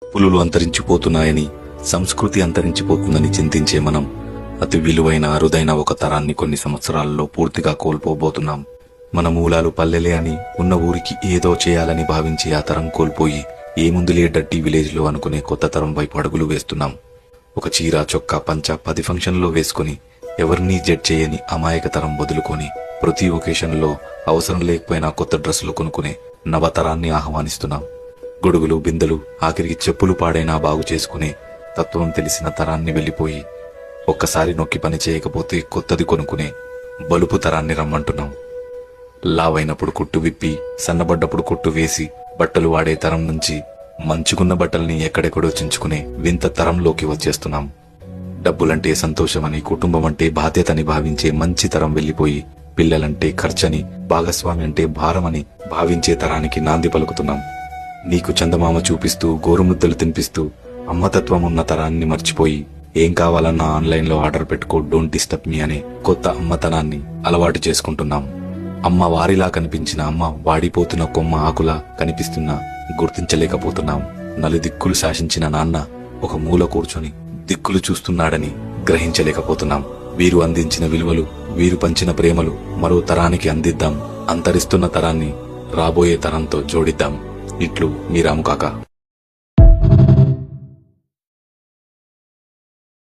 పులులు అంతరించిపోతున్నాయని, సంస్కృతి అంతరించిపోతుందని చింతించే మనం అతి విలువైన అరుదైన ఒక తరాన్ని కొన్ని సంవత్సరాలలో పూర్తిగా కోల్పోబోతున్నాం. మన మూలాలు పల్లెలే అని, ఉన్న ఊరికి ఏదో చేయాలని భావించి ఆ తరం కోల్పోయి ఏముందులే డడ్డీ విలేజ్ లో అనుకునే కొత్త తరం వైపు అడుగులు వేస్తున్నాం. ఒక చీర, చొక్కా, పంచ 10 ఫంక్షన్లో వేసుకుని ఎవరినీ జడ్జ్ చేయని అమాయక తరం వదులుకొని ప్రతి ఒకేషన్లో అవసరం లేకపోయినా కొత్త డ్రెస్సులు కొనుక్కునే నవతరాన్ని ఆహ్వానిస్తున్నాం. గొడుగులు, బిందెలు, ఆఖరికి చెప్పులు పాడైనా బాగు చేసుకునే తత్వం తెలిసిన తరాన్ని వెళ్లిపోయి ఒక్కసారి నొక్కి పని చేయకపోతే కొత్తది కొనుక్కునే బలుపు తరాన్ని రమ్మంటున్నాం. లావైనప్పుడు కుట్టు విప్పి, సన్నబడ్డప్పుడు కుట్టు వేసి బట్టలు వాడే తరం నుంచి మంచుకున్న బట్టల్ని ఎక్కడెక్కడో చించుకునే వింత తరంలోకి వచ్చేస్తున్నాం. డబ్బులంటే సంతోషమని, కుటుంబం అంటే బాధ్యతని భావించే మంచి తరం వెళ్లిపోయి పిల్లలంటే ఖర్చని, భాగస్వామి అంటే భారమని భావించే తరానికి నాంది పలుకుతున్నాం. నీకు చందమామ చూపిస్తూ, గోరుముద్దలు తినిపిస్తూ అమ్మతత్వం ఉన్న తరాన్ని మర్చిపోయి ఏం కావాలన్నా ఆన్లైన్లో ఆర్డర్ పెట్టుకో, డోంట్ డిస్టర్బ్ మీ అనే కొత్త అమ్మతనాన్ని అలవాటు చేసుకుంటున్నాం. అమ్మ వారిలా కనిపించిన అమ్మ వాడిపోతున్న కొమ్మ ఆకులా కనిపిస్తున్నా గుర్తించలేకపోతున్నాం. నలుదిక్కులు శాసించిన నాన్న ఒక మూల కూర్చొని దిక్కులు చూస్తున్నాడని గ్రహించలేకపోతున్నాం. వీరు అందించిన విలువలు, వీరు పంచిన ప్రేమలు మరో తరానికి అందిద్దాం. అంతరిస్తున్న తరాన్ని రాబోయే తరంతో జోడిద్దాం. ఇట్లు మీ రాముకాక.